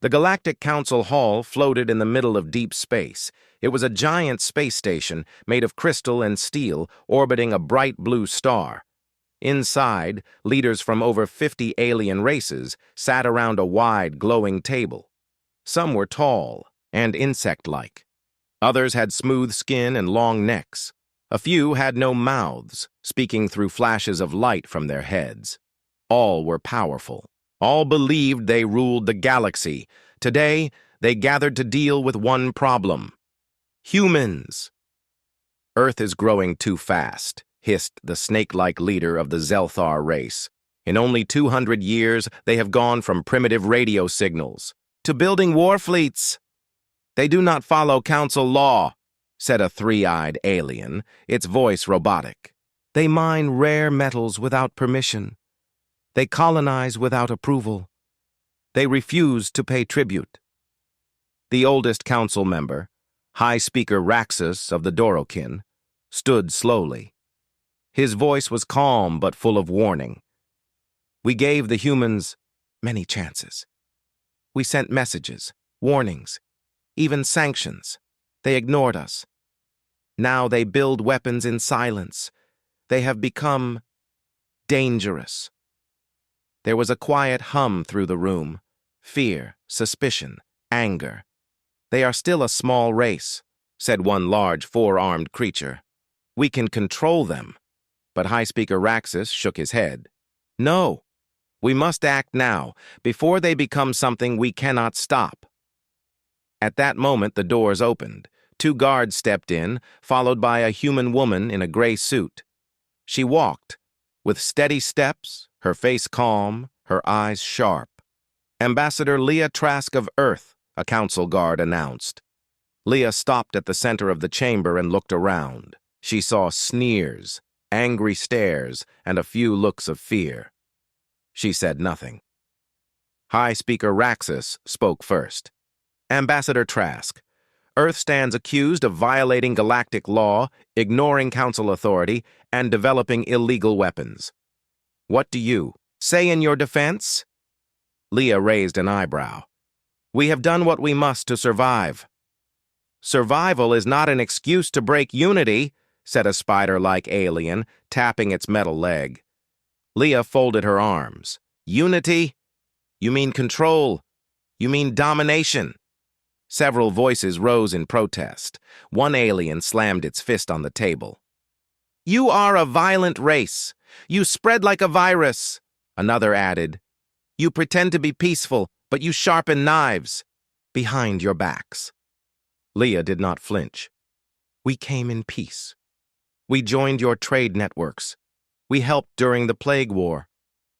The Galactic Council Hall floated in the middle of deep space. It was a giant space station made of crystal and steel orbiting a bright blue star. Inside, leaders from over 50 alien races sat around a wide, glowing table. Some were tall and insect-like. Others had smooth skin and long necks. A few had no mouths, speaking through flashes of light from their heads. All were powerful. All believed they ruled the galaxy. Today, they gathered to deal with one problem. Humans. Earth is growing too fast, hissed the snake-like leader of the Zelthar race. In only 200 years, they have gone from primitive radio signals to building war fleets. They do not follow council law, said a three-eyed alien, its voice robotic. They mine rare metals without permission. They colonize without approval. They refuse to pay tribute. The oldest council member, High Speaker Raxus of the Dorokin, stood slowly. His voice was calm but full of warning. We gave the humans many chances. We sent messages, warnings, even sanctions. They ignored us. Now they build weapons in silence. They have become dangerous. There was a quiet hum through the room. Fear, suspicion, anger. They are still a small race, said one large four-armed creature. We can control them. But High Speaker Raxus shook his head. No, we must act now, before they become something we cannot stop. At that moment, the doors opened. 2 guards stepped in, followed by a human woman in a gray suit. She walked, with steady steps, her face calm, her eyes sharp. Ambassador Leah Trask of Earth, a council guard announced. Leah stopped at the center of the chamber and looked around. She saw sneers, angry stares, and a few looks of fear. She said nothing. High Speaker Raxus spoke first. Ambassador Trask, Earth stands accused of violating galactic law, ignoring council authority, and developing illegal weapons. What do you say in your defense? Leah raised an eyebrow. We have done what we must to survive. Survival is not an excuse to break unity, said a spider-like alien, tapping its metal leg. Leah folded her arms. Unity? You mean control? You mean domination? Several voices rose in protest. One alien slammed its fist on the table. You are a violent race. You spread like a virus. Another added, you pretend to be peaceful, but you sharpen knives behind your backs. Leah did not flinch. We came in peace. We joined your trade networks. We helped during the Plague War.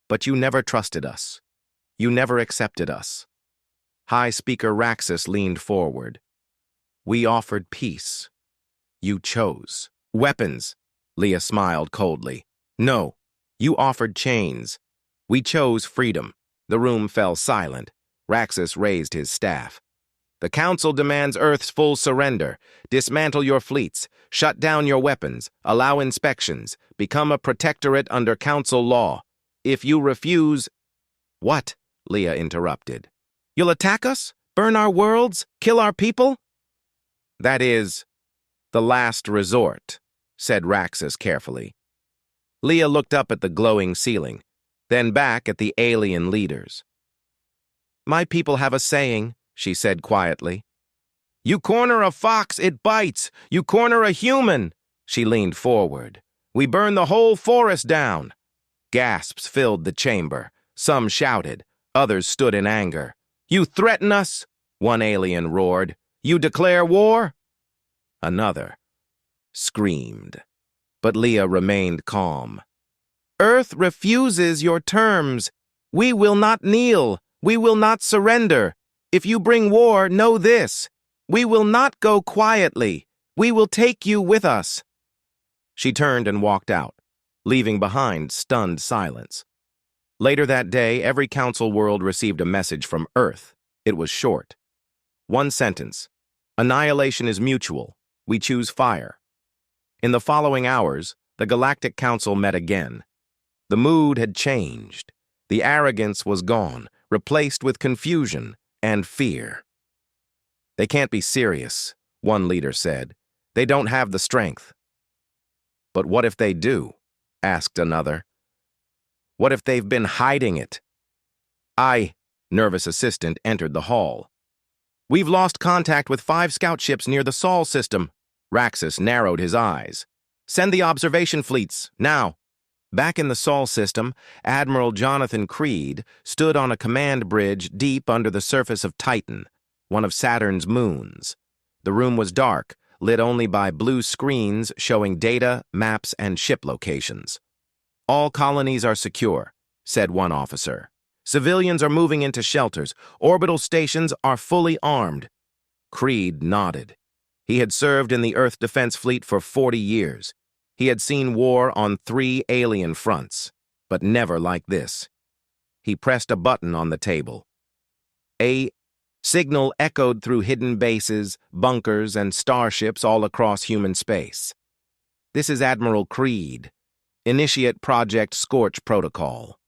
But you never trusted us. You never accepted us. High Speaker Raxus leaned forward. We offered peace. You chose. Weapons. Leah smiled coldly. No, you offered chains. We chose freedom. The room fell silent. Raxus raised his staff. The Council demands Earth's full surrender. Dismantle your fleets. Shut down your weapons. Allow inspections. Become a protectorate under Council law. If you refuse... What? Leah interrupted. You'll attack us? Burn our worlds? Kill our people? That is the last resort, said Raxus carefully. Leah looked up at the glowing ceiling, then back at the alien leaders. My people have a saying, she said quietly. You corner a fox, it bites. You corner a human. She leaned forward. We burn the whole forest down. Gasps filled the chamber. Some shouted. Others stood in anger. You threaten us? One alien roared. You declare war? Another screamed. But Leah remained calm. Earth refuses your terms. We will not kneel. We will not surrender. If you bring war, know this. We will not go quietly. We will take you with us. She turned and walked out, leaving behind stunned silence. Later that day, every council world received a message from Earth. It was short. One sentence. Annihilation is mutual. We choose fire. In the following hours, the Galactic Council met again. The mood had changed. The arrogance was gone, replaced with confusion, and fear. "They can't be serious," one leader said. "They don't have the strength." "But what if they do?" asked another. "What if they've been hiding it?" Nervous assistant entered the hall. "We've lost contact with 5 scout ships near the Sol system." Raxus narrowed his eyes. "Send the observation fleets, now." Back in the Sol system, Admiral Jonathan Creed stood on a command bridge deep under the surface of Titan, one of Saturn's moons. The room was dark, lit only by blue screens showing data, maps, and ship locations. "All colonies are secure," said one officer. "Civilians are moving into shelters. Orbital stations are fully armed." Creed nodded. He had served in the Earth Defense Fleet for 40 years. He had seen war on 3 alien fronts, but never like this. He pressed a button on the table. A signal echoed through hidden bases, bunkers, and starships all across human space. "This is Admiral Creed. Initiate Project Scorch Protocol."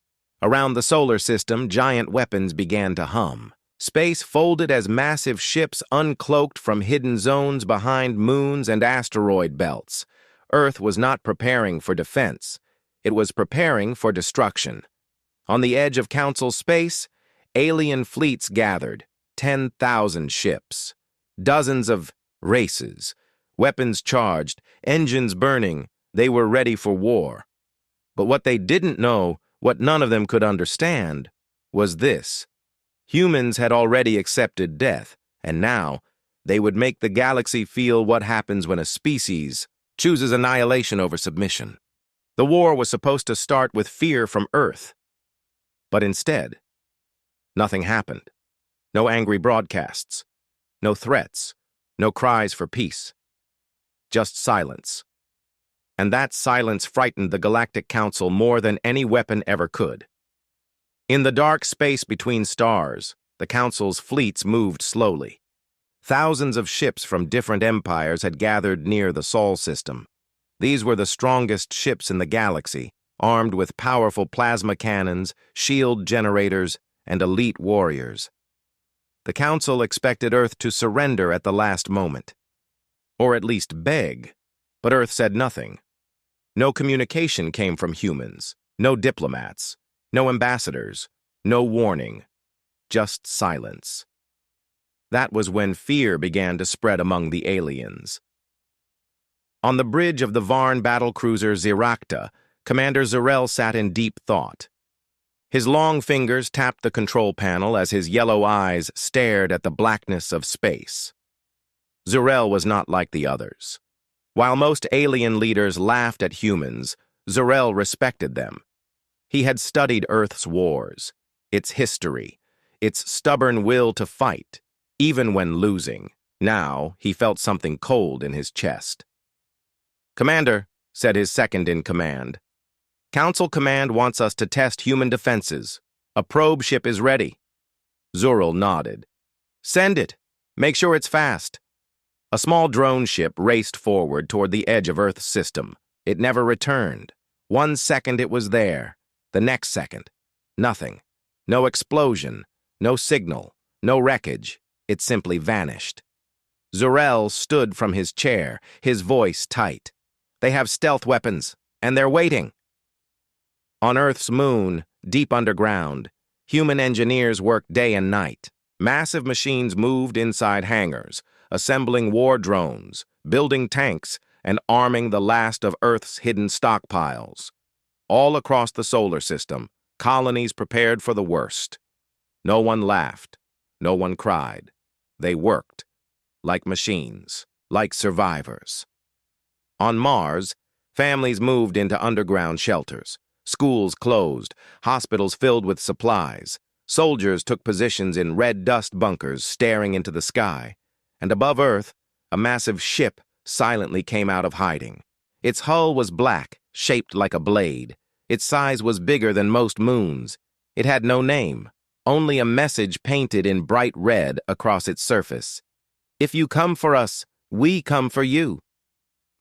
Around the solar system, giant weapons began to hum. Space folded as massive ships uncloaked from hidden zones behind moons and asteroid belts. Earth was not preparing for defense. It was preparing for destruction. On the edge of Council space, alien fleets gathered, 10,000 ships. Dozens of races, weapons charged, engines burning. They were ready for war. But what they didn't know, what none of them could understand, was this. Humans had already accepted death, and now they would make the galaxy feel what happens when a species chooses annihilation over submission. The war was supposed to start with fear from Earth. But instead, nothing happened. No angry broadcasts, no threats, no cries for peace. Just silence. And that silence frightened the Galactic Council more than any weapon ever could. In the dark space between stars, the Council's fleets moved slowly. Thousands of ships from different empires had gathered near the Sol system. These were the strongest ships in the galaxy, armed with powerful plasma cannons, shield generators, and elite warriors. The Council expected Earth to surrender at the last moment. Or at least beg. But Earth said nothing. No communication came from humans, no diplomats, no ambassadors, no warning, just silence. That was when fear began to spread among the aliens. On the bridge of the Varn battlecruiser Zirakta, Commander Zurel sat in deep thought. His long fingers tapped the control panel as his yellow eyes stared at the blackness of space. Zurel was not like the others. While most alien leaders laughed at humans, Zurel respected them. He had studied Earth's wars, its history, its stubborn will to fight, even when losing. Now he felt something cold in his chest. "Commander," said his second-in-command, "Council Command wants us to test human defenses. A probe ship is ready." Zurel nodded. "Send it. Make sure it's fast." A small drone ship raced forward toward the edge of Earth's system. It never returned. 1 second it was there. The next second, nothing. No explosion, no signal, no wreckage. It simply vanished. Zurel stood from his chair, his voice tight. "They have stealth weapons, and they're waiting." On Earth's moon, deep underground, human engineers worked day and night. Massive machines moved inside hangars, assembling war drones, building tanks, and arming the last of Earth's hidden stockpiles. All across the solar system, colonies prepared for the worst. No one laughed. No one cried. They worked, like machines, like survivors. On Mars, families moved into underground shelters. Schools closed, hospitals filled with supplies. Soldiers took positions in red dust bunkers staring into the sky. And above Earth, a massive ship silently came out of hiding. Its hull was black, shaped like a blade. Its size was bigger than most moons. It had no name, only a message painted in bright red across its surface. "If you come for us, we come for you."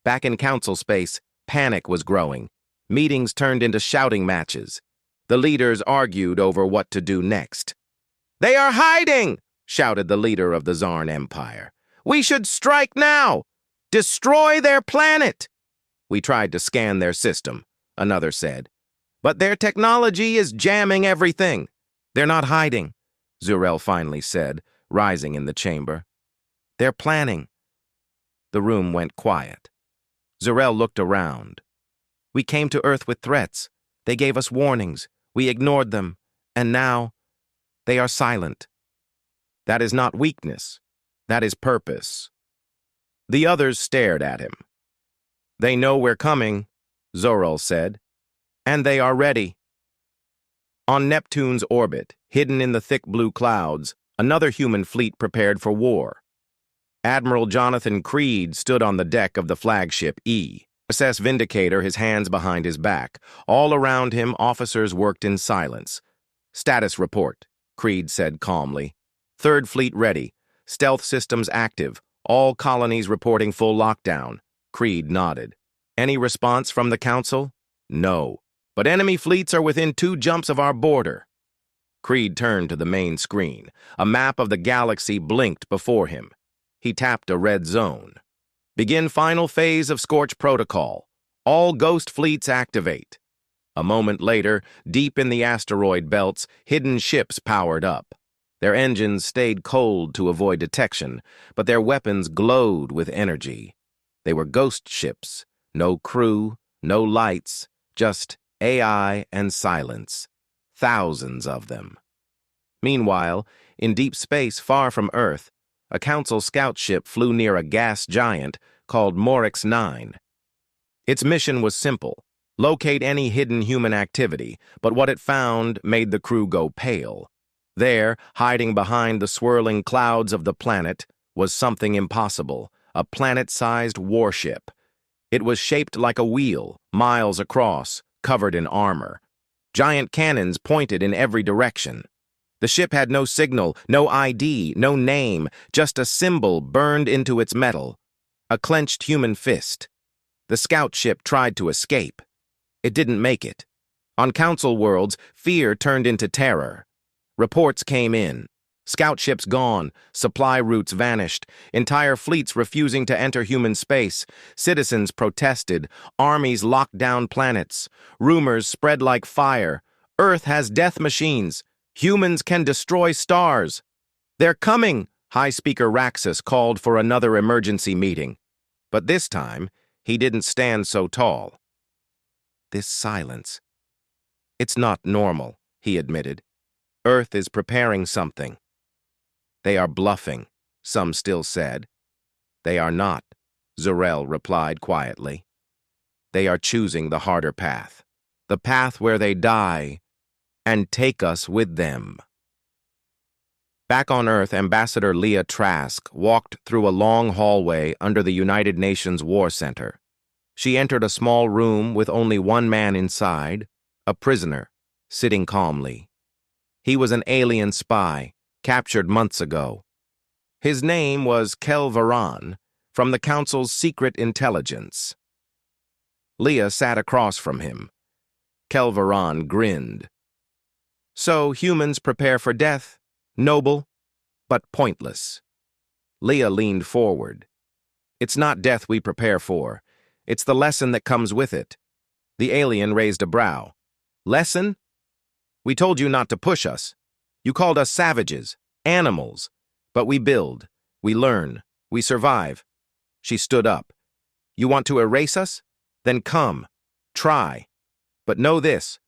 Back in Council space, panic was growing. Meetings turned into shouting matches. The leaders argued over what to do next. "They are hiding!" shouted the leader of the Zarn Empire. "We should strike now! Destroy their planet!" "We tried to scan their system," another said. "But their technology is jamming everything." "They're not hiding," Zurel finally said, rising in the chamber. "They're planning." The room went quiet. Zurel looked around. "We came to Earth with threats. They gave us warnings. We ignored them. And now, they are silent." "That is not weakness. That is purpose." The others stared at him. "They know we're coming," Zorel said. "And they are ready." On Neptune's orbit, hidden in the thick blue clouds, another human fleet prepared for war. Admiral Jonathan Creed stood on the deck of the flagship E. SS Vindicator, his hands behind his back. All around him, officers worked in silence. "Status report," Creed said calmly. "Third Fleet ready. Stealth systems active. All colonies reporting full lockdown." Creed nodded. "Any response from the Council?" "No. But enemy fleets are within 2 jumps of our border." Creed turned to the main screen. A map of the galaxy blinked before him. He tapped a red zone. "Begin final phase of Scorch Protocol. All Ghost fleets activate." A moment later, deep in the asteroid belts, hidden ships powered up. Their engines stayed cold to avoid detection, but their weapons glowed with energy. They were ghost ships. No crew, no lights, just AI and silence. Thousands of them. Meanwhile, in deep space far from Earth, a Council scout ship flew near a gas giant called Morix 9. Its mission was simple: locate any hidden human activity, but what it found made the crew go pale. There, hiding behind the swirling clouds of the planet, was something impossible, a planet-sized warship. It was shaped like a wheel, miles across, covered in armor. Giant cannons pointed in every direction. The ship had no signal, no ID, no name, just a symbol burned into its metal. A clenched human fist. The scout ship tried to escape. It didn't make it. On Council worlds, fear turned into terror. Reports came in. Scout ships gone, supply routes vanished, entire fleets refusing to enter human space, citizens protested, armies locked down planets, rumors spread like fire. Earth has death machines. Humans can destroy stars. "They're coming," High Speaker Raxus called for another emergency meeting. But this time, he didn't stand so tall. "This silence. It's not normal," he admitted. "Earth is preparing something." "They are bluffing," some still said. "They are not," Zurel replied quietly. "They are choosing the harder path. The path where they die and take us with them." Back on Earth, Ambassador Leah Trask walked through a long hallway under the United Nations War Center. She entered a small room with only one man inside, a prisoner, sitting calmly. He was an alien spy, captured months ago. His name was Kel Varan, from the Council's secret intelligence. Leah sat across from him. Kel Varan grinned. "So humans prepare for death, noble, but pointless." Leah leaned forward. "It's not death we prepare for. It's the lesson that comes with it." The alien raised a brow. "Lesson? We told you not to push us. You called us savages, animals. But we build, we learn, we survive." She stood up. "You want to erase us? Then come. Try. But know this."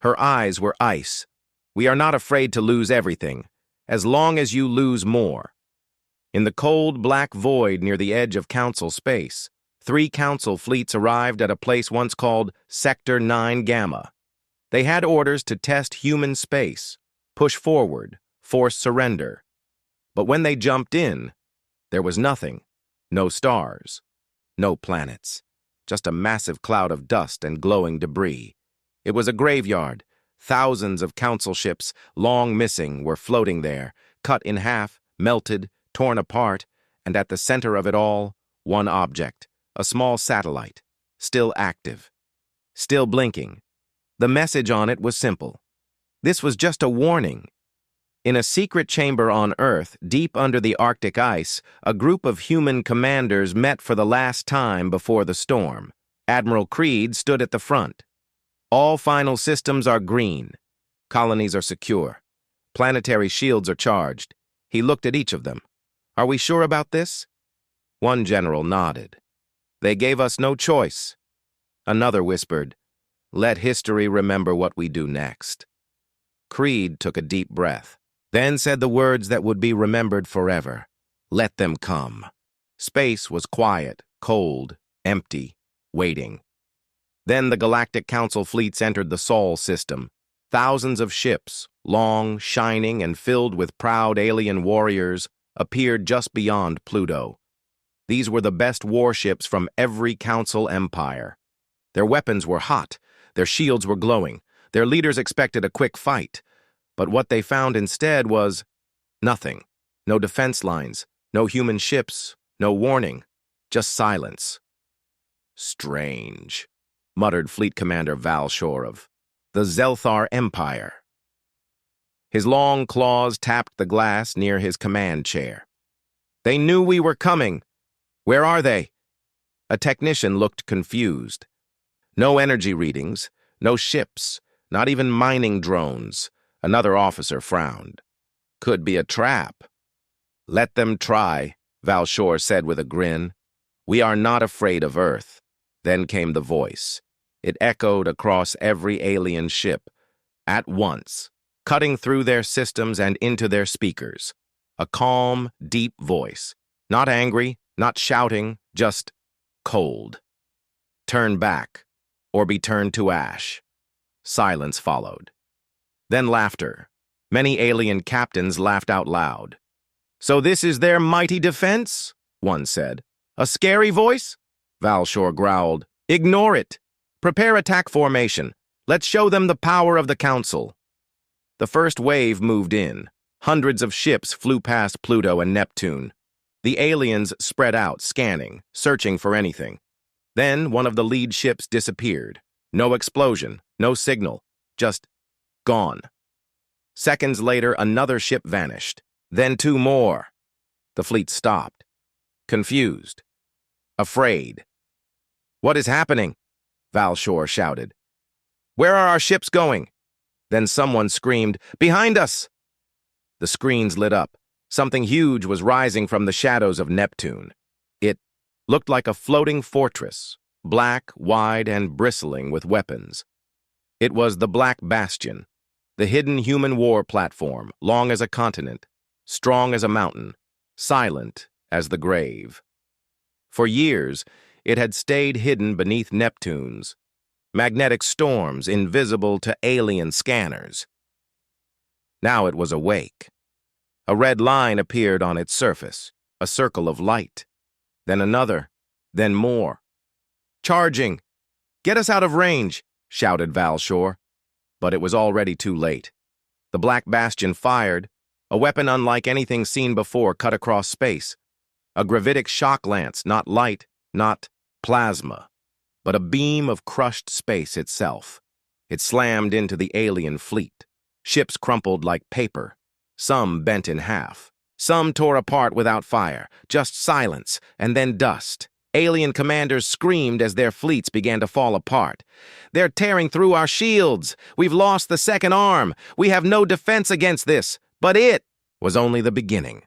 Her eyes were ice. "We are not afraid to lose everything, as long as you lose more." In the cold, black void near the edge of Council space, 3 Council fleets arrived at a place once called Sector 9 Gamma. They had orders to test human space, push forward, force surrender. But when they jumped in, there was nothing. No stars. No planets. Just a massive cloud of dust and glowing debris. It was a graveyard. Thousands of Council ships, long missing, were floating there, cut in half, melted, torn apart, and at the center of it all, one object, a small satellite, still active, still blinking. The message on it was simple. This was just a warning. In a secret chamber on Earth, deep under the Arctic ice, a group of human commanders met for the last time before the storm. Admiral Creed stood at the front. All final systems are green. Colonies are secure. Planetary shields are charged. He looked at each of them. Are we sure about this? One general nodded. They gave us no choice. Another whispered, let history remember what we do next. Creed took a deep breath, then said the words that would be remembered forever. Let them come. Space was quiet, cold, empty, waiting. Then the Galactic Council fleets entered the Sol system. Thousands of ships, long, shining, and filled with proud alien warriors, appeared just beyond Pluto. These were the best warships from every Council empire. Their weapons were hot, their shields were glowing, their leaders expected a quick fight. But what they found instead was nothing. No defense lines, no human ships, no warning, just silence. Strange, muttered Fleet Commander Val Shore of the Zelthar Empire. His long claws tapped the glass near his command chair. They knew we were coming. Where are they? A technician looked confused. No energy readings, no ships, not even mining drones. Another officer frowned. Could be a trap. Let them try, Val Shore said with a grin. We are not afraid of Earth. Then came the voice. It echoed across every alien ship, at once, cutting through their systems and into their speakers. A calm, deep voice. Not angry, not shouting, just cold. Turn back, or be turned to ash. Silence followed. Then laughter. Many alien captains laughed out loud. So this is their mighty defense? One said. A scary voice? Val Shore growled. Ignore it. Prepare attack formation. Let's show them the power of the Council. The first wave moved in. Hundreds of ships flew past Pluto and Neptune. The aliens spread out, scanning, searching for anything. Then one of the lead ships disappeared. No explosion, no signal, just gone. Seconds later, another ship vanished. Then two more. The fleet stopped. Confused. Afraid. What is happening? Val Shore shouted. Where are our ships going? Then someone screamed, Behind us! The screens lit up. Something huge was rising from the shadows of Neptune. It looked like a floating fortress, black, wide, and bristling with weapons. It was the Black Bastion, the hidden human war platform, long as a continent, strong as a mountain, silent as the grave. For years, it had stayed hidden beneath Neptune's magnetic storms invisible to alien scanners. Now it was awake. A red line appeared on its surface, a circle of light. Then another, then more. Charging! Get us out of range, shouted Val Shore. But it was already too late. The Black Bastion fired. A weapon unlike anything seen before cut across space. A gravitic shock lance, not light, not plasma, but a beam of crushed space itself. It slammed into the alien fleet. Ships crumpled like paper. Some bent in half. Some tore apart without fire, just silence, and then dust. Alien commanders screamed as their fleets began to fall apart. They're tearing through our shields. We've lost the second arm. We have no defense against this. But it was only the beginning.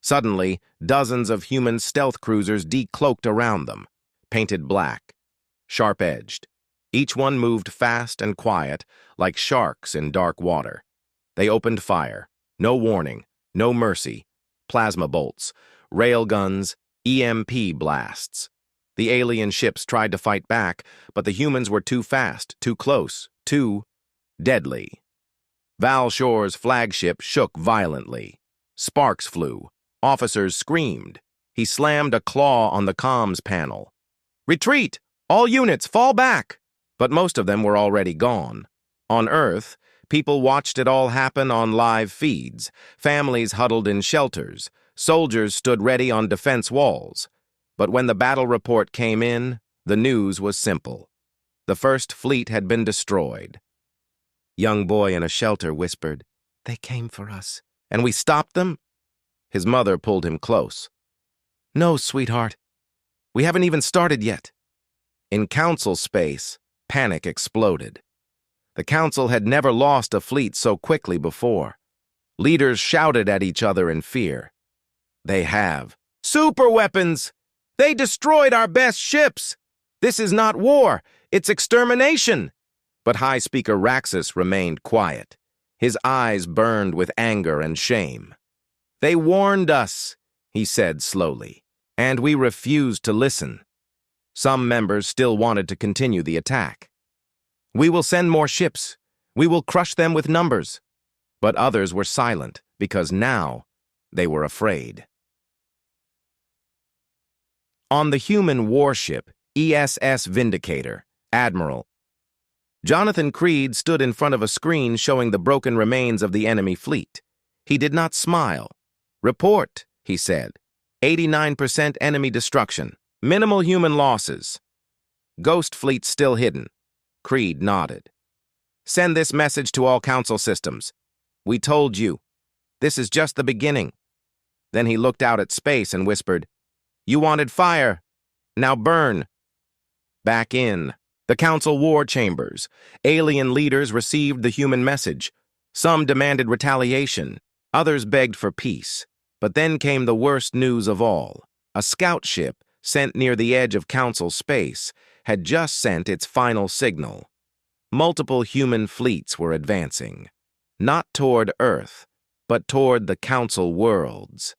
Suddenly, dozens of human stealth cruisers decloaked around them, painted black, sharp-edged. Each one moved fast and quiet, like sharks in dark water. They opened fire. No warning, no mercy. Plasma bolts, railguns, EMP blasts. The alien ships tried to fight back, but the humans were too fast, too close, too deadly. Val Shore's flagship shook violently. Sparks flew. Officers screamed. He slammed a claw on the comms panel. Retreat! All units, fall back! But most of them were already gone. On Earth, people watched it all happen on live feeds. Families huddled in shelters. Soldiers stood ready on defense walls. But when the battle report came in, the news was simple. The first fleet had been destroyed. Young boy in a shelter whispered, They came for us. And we stopped them? His mother pulled him close. No, sweetheart. We haven't even started yet. In council space, panic exploded. The council had never lost a fleet so quickly before. Leaders shouted at each other in fear. They have. Super weapons! They destroyed our best ships! This is not war, it's extermination! But High Speaker Raxus remained quiet. His eyes burned with anger and shame. They warned us, he said slowly, and we refused to listen. Some members still wanted to continue the attack. We will send more ships. We will crush them with numbers. But others were silent because now they were afraid. On the human warship, ESS Vindicator, Admiral, Jonathan Creed stood in front of a screen showing the broken remains of the enemy fleet. He did not smile. Report, he said. 89% enemy destruction. Minimal human losses. Ghost fleet still hidden. Creed nodded. Send this message to all council systems. We told you. This is just the beginning. Then he looked out at space and whispered, You wanted fire. Now burn. Back in the council war chambers, alien leaders received the human message. Some demanded retaliation. Others begged for peace. But then came the worst news of all. A scout ship, sent near the edge of council space, had just sent its final signal. Multiple human fleets were advancing. Not toward Earth, but toward the council worlds.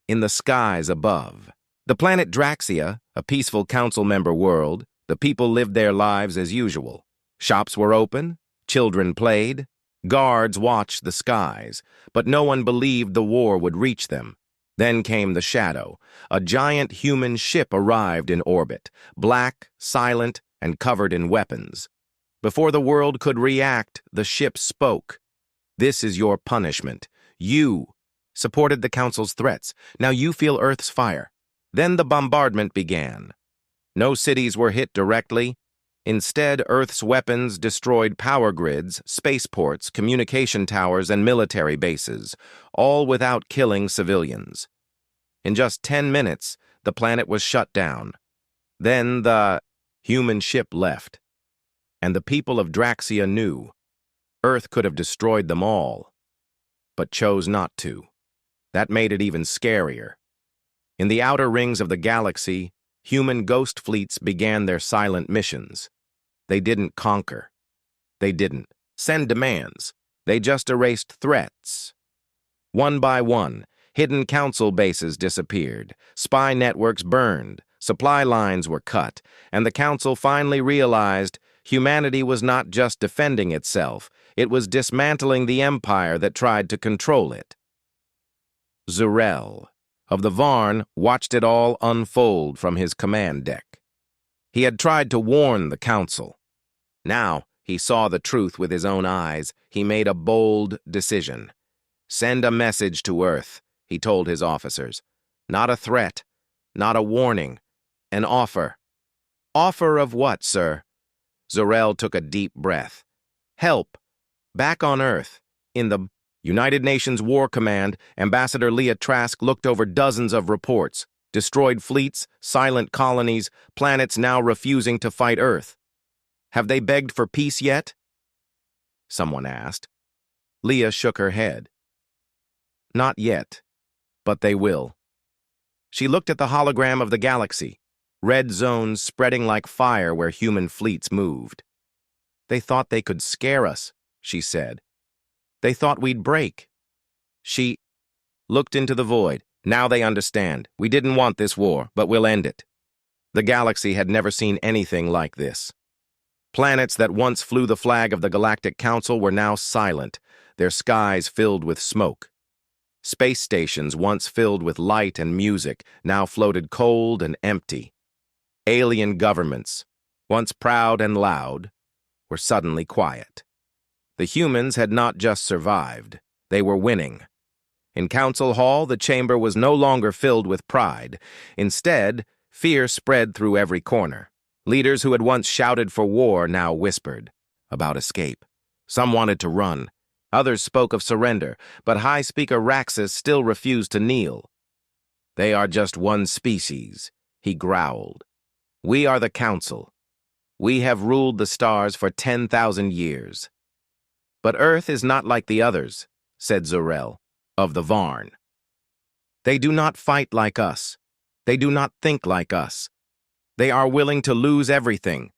In the skies above. The planet Draxia, a peaceful council member world, the people lived their lives as usual. Shops were open, children played, guards watched the skies, but no one believed the war would reach them. Then came the shadow. A giant human ship arrived in orbit, black, silent, and covered in weapons. Before the world could react, the ship spoke. This is your punishment. You supported the council's threats. Now you feel Earth's fire. Then the bombardment began. No cities were hit directly. Instead, Earth's weapons destroyed power grids, spaceports, communication towers, and military bases, all without killing civilians. In just 10 minutes, the planet was shut down. Then the human ship left. And the people of Draxia knew. Earth could have destroyed them all, but chose not to. That made it even scarier. In the outer rings of the galaxy, human ghost fleets began their silent missions. They didn't conquer. They didn't send demands. They just erased threats. One by one, hidden council bases disappeared, spy networks burned, supply lines were cut, and the council finally realized humanity was not just defending itself, it was dismantling the empire that tried to control it. Zurel of the Varn watched it all unfold from his command deck. He had tried to warn the council. Now he saw the truth with his own eyes. He made a bold decision. Send a message to Earth, he told his officers. Not a threat, not a warning, an offer. Offer of what, sir? Zurel took a deep breath. Help. Back on Earth, in the United Nations War Command, Ambassador Leah Trask looked over dozens of reports. Destroyed fleets, silent colonies, planets now refusing to fight Earth. Have they begged for peace yet? Someone asked. Leah shook her head. Not yet, but they will. She looked at the hologram of the galaxy, red zones spreading like fire where human fleets moved. They thought they could scare us, she said. They thought we'd break. She looked into the void. Now they understand. We didn't want this war, but we'll end it. The galaxy had never seen anything like this. Planets that once flew the flag of the Galactic Council were now silent, their skies filled with smoke. Space stations once filled with light and music now floated cold and empty. Alien governments, once proud and loud, were suddenly quiet. The humans had not just survived, they were winning. In Council Hall, the chamber was no longer filled with pride. Instead, fear spread through every corner. Leaders who had once shouted for war now whispered about escape. Some wanted to run. Others spoke of surrender, but High Speaker Raxus still refused to kneel. "They are just one species," he growled. "We are the Council. We have ruled the stars for 10,000 years. But Earth is not like the others," said Zurel, of the Varn. "They do not fight like us. They do not think like us. They are willing to lose everything,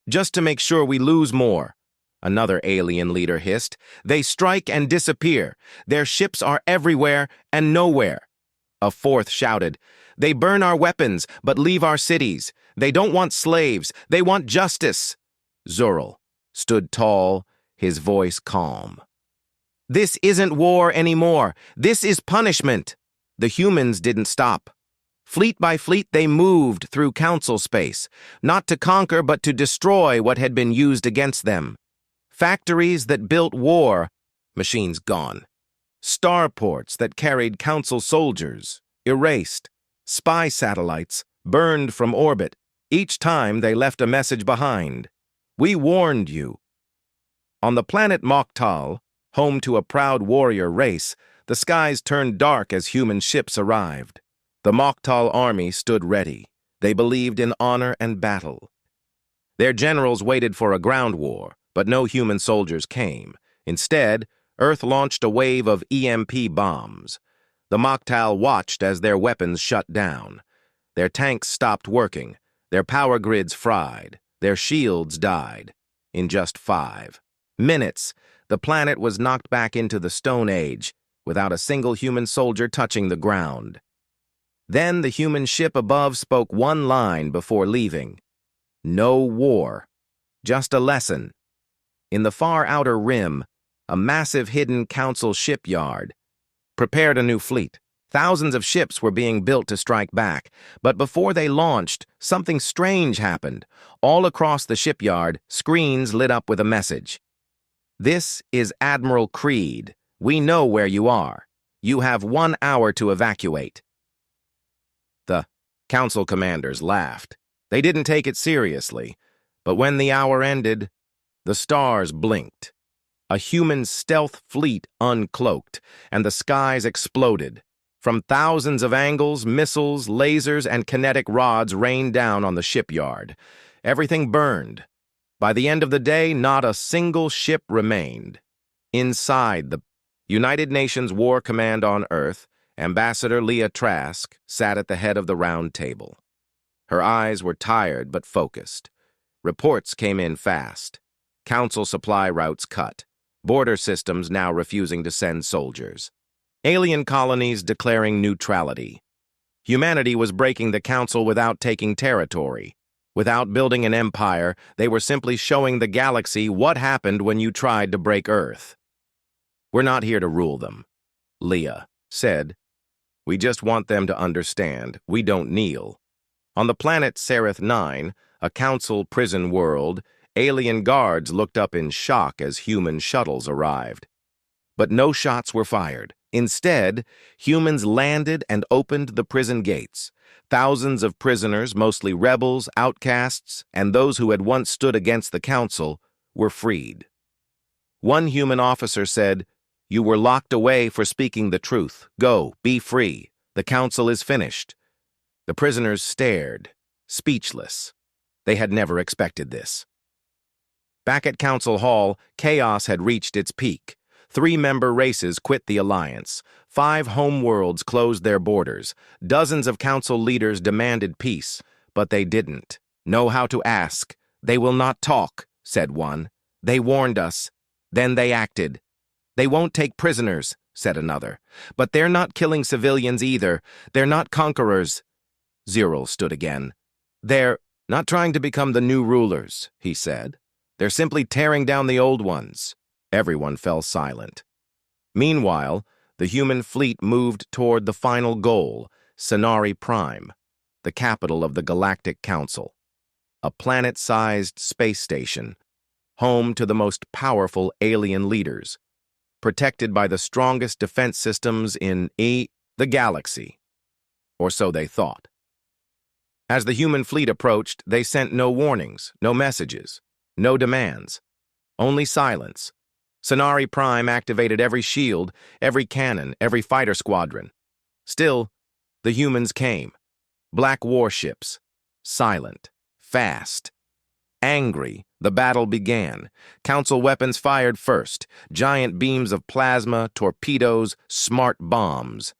just to make sure we lose more," another alien leader hissed. "They strike and disappear. Their ships are everywhere and nowhere." A fourth shouted, "They burn our weapons, but leave our cities. They don't want slaves. They want justice." Zurel stood tall, his voice calm. "This isn't war anymore. This is punishment." The humans didn't stop. Fleet by fleet, they moved through council space, not to conquer but to destroy what had been used against them. Factories that built war, machines gone. Starports that carried council soldiers, erased. Spy satellites, burned from orbit. Each time they left a message behind. "We warned you." On the planet Moktal, home to a proud warrior race, the skies turned dark as human ships arrived. The Moktal army stood ready. They believed in honor and battle. Their generals waited for a ground war, but no human soldiers came. Instead, Earth launched a wave of EMP bombs. The Moktal watched as their weapons shut down. Their tanks stopped working. Their power grids fried. Their shields died. In just 5 minutes, the planet was knocked back into the Stone Age, without a single human soldier touching the ground. Then the human ship above spoke one line before leaving. "No war. Just a lesson." In the far outer rim, a massive hidden council shipyard prepared a new fleet. Thousands of ships were being built to strike back, but before they launched, something strange happened. All across the shipyard, screens lit up with a message. "This is Admiral Creed. We know where you are. You have 1 hour to evacuate." The council commanders laughed. They didn't take it seriously, but when the hour ended, the stars blinked. A human stealth fleet uncloaked, and the skies exploded. From thousands of angles, missiles, lasers, and kinetic rods rained down on the shipyard. Everything burned. By the end of the day, not a single ship remained. Inside the United Nations War Command on Earth, Ambassador Leah Trask sat at the head of the round table. Her eyes were tired but focused. Reports came in fast. Council supply routes cut. Border systems now refusing to send soldiers. Alien colonies declaring neutrality. Humanity was breaking the Council without taking territory. Without building an empire, they were simply showing the galaxy what happened when you tried to break Earth. "We're not here to rule them," Leah said. "We just want them to understand we don't kneel." On the planet Sereth 9, a council prison world, alien guards looked up in shock as human shuttles arrived. But no shots were fired. Instead, humans landed and opened the prison gates. Thousands of prisoners, mostly rebels, outcasts, and those who had once stood against the council, were freed. One human officer said, "You were locked away for speaking the truth. Go, be free. The council is finished." The prisoners stared, speechless. They had never expected this. Back at Council Hall, chaos had reached its peak. 3 member races quit the alliance. 5 homeworlds closed their borders. Dozens of council leaders demanded peace, but they didn't know how to ask. "They will not talk," said one. "They warned us. Then they acted." "They won't take prisoners," said another. "But they're not killing civilians either. They're not conquerors." Zyril stood again. "They're not trying to become the new rulers," he said. "They're simply tearing down the old ones." Everyone fell silent. Meanwhile, the human fleet moved toward the final goal, Sonari Prime, the capital of the Galactic Council. A planet-sized space station, home to the most powerful alien leaders, protected by the strongest defense systems in the galaxy. Or so they thought. As the human fleet approached, they sent no warnings, no messages, no demands, only silence. Scifi Prime activated every shield, every cannon, every fighter squadron. Still, the humans came. Black warships. Silent. Fast. Angry, the battle began. Council weapons fired first. Giant beams of plasma, torpedoes, smart bombs.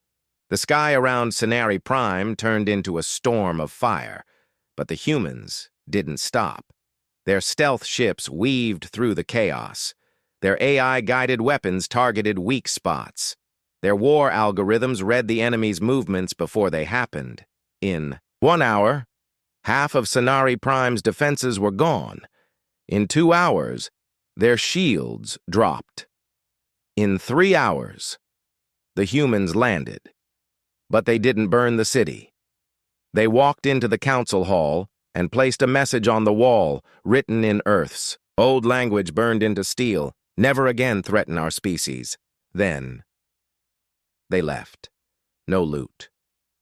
The sky around Scifi Prime turned into a storm of fire. But the humans didn't stop. Their stealth ships weaved through the chaos. Their AI-guided weapons targeted weak spots. Their war algorithms read the enemy's movements before they happened. In 1 hour, half of Scifi Prime's defenses were gone. In 2 hours, their shields dropped. In 3 hours, the humans landed. But they didn't burn the city. They walked into the council hall and placed a message on the wall, written in Earth's old language burned into steel. Never again threaten our species. Then, they left. No loot.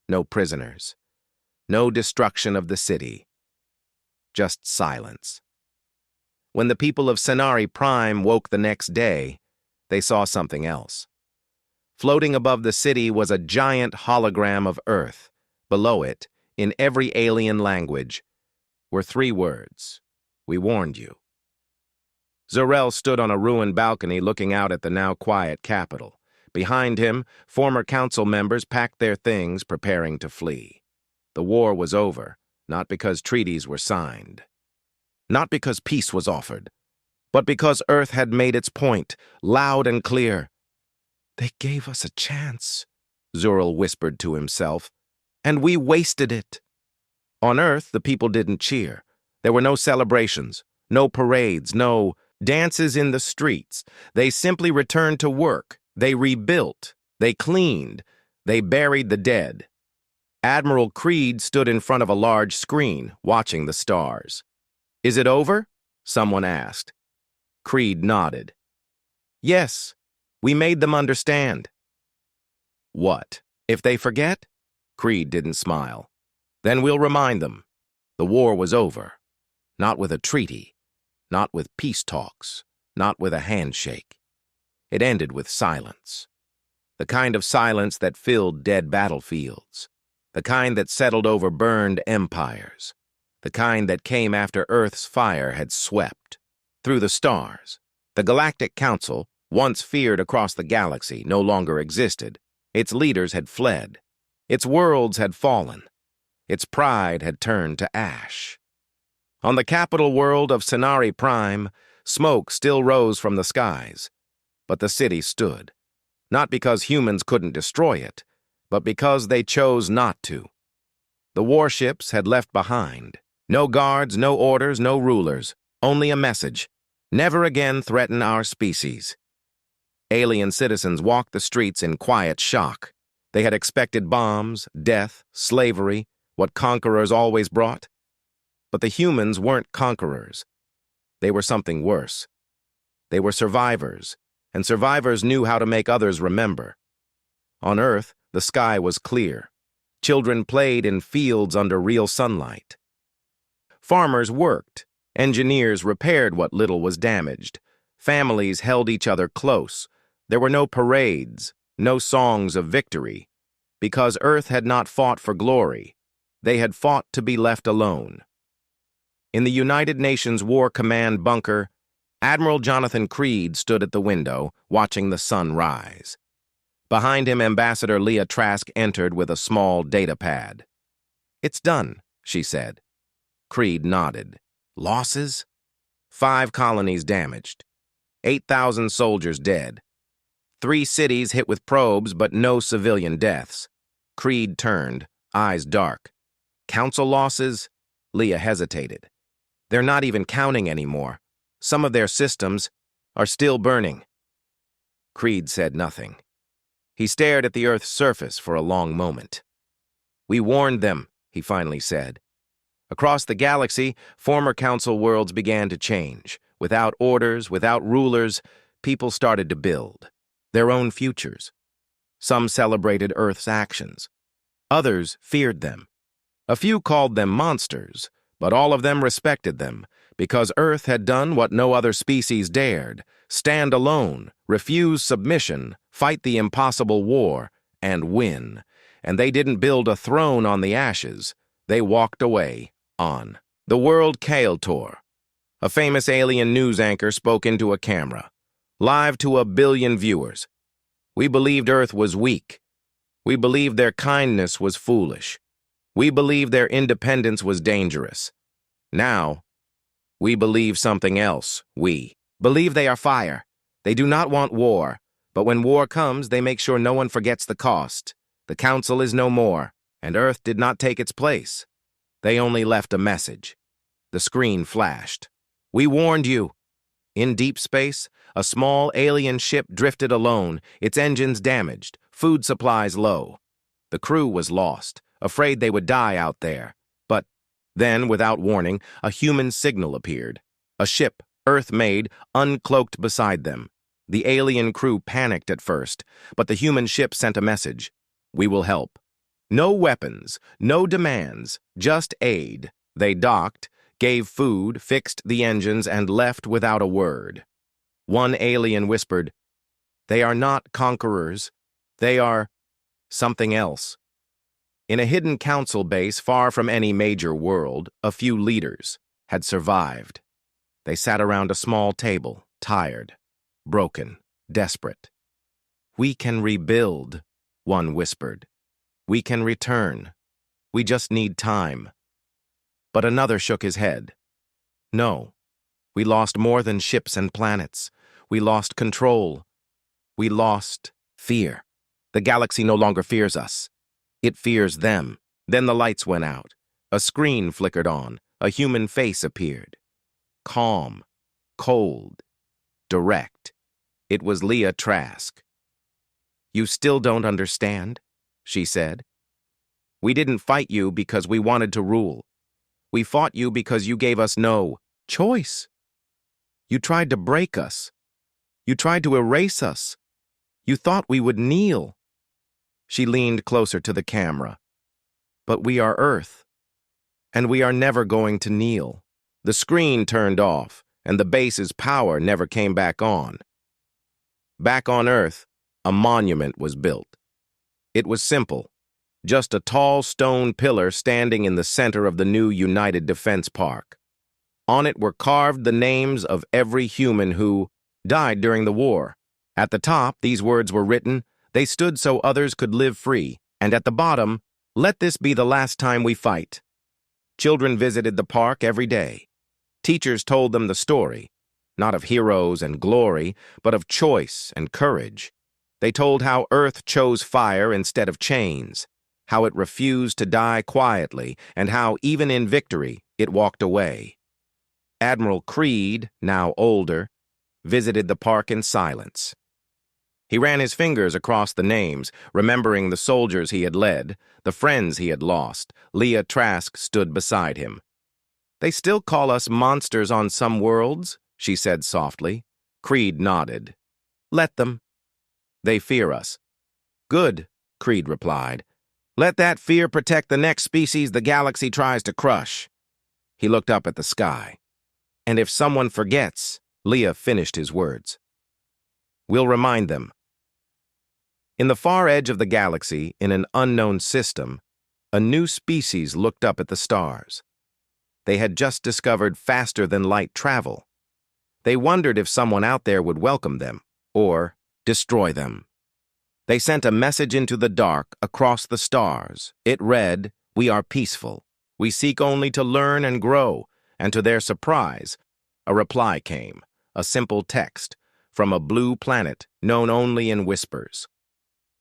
No prisoners. No destruction of the city. Just silence. When the people of Scifi Prime woke the next day, they saw something else. Floating above the city was a giant hologram of Earth. Below it, in every alien language, were 3 words. We warned you. Zor-El stood on a ruined balcony looking out at the now quiet capital. Behind him, former council members packed their things, preparing to flee. The war was over, not because treaties were signed. Not because peace was offered, but because Earth had made its point, loud and clear. They gave us a chance, Zor-El whispered to himself, and we wasted it. On Earth, the people didn't cheer. There were no celebrations, no parades, no dances in the streets. They simply returned to work. They rebuilt. They cleaned. They buried the dead. Admiral Creed stood in front of a large screen, watching the stars. Is it over? Someone asked. Creed nodded. Yes, we made them understand. What? If they forget? Creed didn't smile. Then we'll remind them. The war was over. Not with a treaty. Not with peace talks, not with a handshake. It ended with silence. The kind of silence that filled dead battlefields. The kind that settled over burned empires. The kind that came after Earth's fire had swept. Through the stars, the Galactic Council, once feared across the galaxy, no longer existed. Its leaders had fled. Its worlds had fallen. Its pride had turned to ash. On the capital world of Scifi Prime, smoke still rose from the skies. But the city stood, not because humans couldn't destroy it, but because they chose not to. The warships had left behind. No guards, no orders, no rulers, only a message. Never again threaten our species. Alien citizens walked the streets in quiet shock. They had expected bombs, death, slavery, what conquerors always brought. But the humans weren't conquerors. They were something worse. They were survivors, and survivors knew how to make others remember. On Earth, the sky was clear. Children played in fields under real sunlight. Farmers worked. Engineers repaired what little was damaged. Families held each other close. There were no parades, no songs of victory. Because Earth had not fought for glory, they had fought to be left alone. In the United Nations War Command bunker, Admiral Jonathan Creed stood at the window, watching the sun rise. Behind him, Ambassador Leah Trask entered with a small data pad. "It's done," she said. Creed nodded. "Losses?" 5 colonies damaged. 8,000 soldiers dead. 3 cities hit with probes, but no civilian deaths. Creed turned, eyes dark. "Council losses?" Leah hesitated. "They're not even counting anymore. Some of their systems are still burning." Creed said nothing. He stared at the Earth's surface for a long moment. "We warned them," he finally said. Across the galaxy, former council worlds began to change. Without orders, without rulers, people started to build their own futures. Some celebrated Earth's actions. Others feared them. A few called them monsters, But all of them respected them, because Earth had done what no other species dared: stand alone, refuse submission, fight the impossible war, and win. And they didn't build a throne on the ashes. They walked away on. The World Kale Tour. A famous alien news anchor spoke into a camera, live to 1 billion viewers. We believed Earth was weak. We believed their kindness was foolish. We believed their independence was dangerous. Now, we believe something else. We believe they are fire. They do not want war, but when war comes, they make sure no one forgets the cost. The council is no more, and Earth did not take its place. They only left a message. The screen flashed. We warned you. In deep space, a small alien ship drifted alone, its engines damaged, food supplies low. The crew was lost, afraid they would die out there. But then, without warning, a human signal appeared. A ship, Earth-made, uncloaked beside them. The alien crew panicked at first, but the human ship sent a message. We will help. No weapons, no demands, just aid. They docked, gave food, fixed the engines, and left without a word. One alien whispered, "They are not conquerors. They are something else." In a hidden council base far from any major world, a few leaders had survived. They sat around a small table, tired, broken, desperate. "We can rebuild," one whispered. "We can return. We just need time." But another shook his head. "No, we lost more than ships and planets. We lost control. We lost fear. The galaxy no longer fears us. It fears them." Then the lights went out. A screen flickered on. A human face appeared. Calm, cold, direct. It was Leah Trask. "You still don't understand," she said. "We didn't fight you because we wanted to rule. We fought you because you gave us no choice. You tried to break us. You tried to erase us. You thought we would kneel." She leaned closer to the camera. "But we are Earth, and we are never going to kneel." The screen turned off, and the base's power never came back on. Back on Earth, a monument was built. It was simple. Just a tall stone pillar standing in the center of the new United Defense Park. On it were carved the names of every human who died during the war. At the top, these words were written: "They stood so others could live free." And at the bottom, "Let this be the last time we fight." Children visited the park every day. Teachers told them the story, not of heroes and glory, but of choice and courage. They told how Earth chose fire instead of chains, how it refused to die quietly, and how, even in victory, it walked away. Admiral Creed, now older, visited the park in silence. He ran his fingers across the names, remembering the soldiers he had led, the friends he had lost. Leah Trask stood beside him. "They still call us monsters on some worlds," she said softly. Creed nodded. "Let them. They fear us." "Good," Creed replied. "Let that fear protect the next species the galaxy tries to crush." He looked up at the sky. "And if someone forgets," Leah finished his words, "we'll remind them." In the far edge of the galaxy, in an unknown system, a new species looked up at the stars. They had just discovered faster-than-light travel. They wondered if someone out there would welcome them, or destroy them. They sent a message into the dark across the stars. It read, "We are peaceful. We seek only to learn and grow." And to their surprise, a reply came, a simple text, from a blue planet known only in whispers.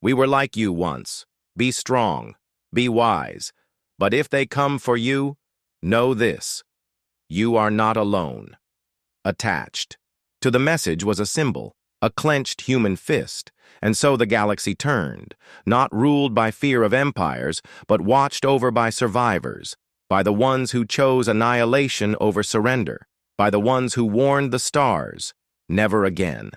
"We were like you once. Be strong. Be wise. But if they come for you, know this: you are not alone." Attached to the message was a symbol, a clenched human fist, and so the galaxy turned, not ruled by fear of empires, but watched over by survivors, by the ones who chose annihilation over surrender, by the ones who warned the stars, never again.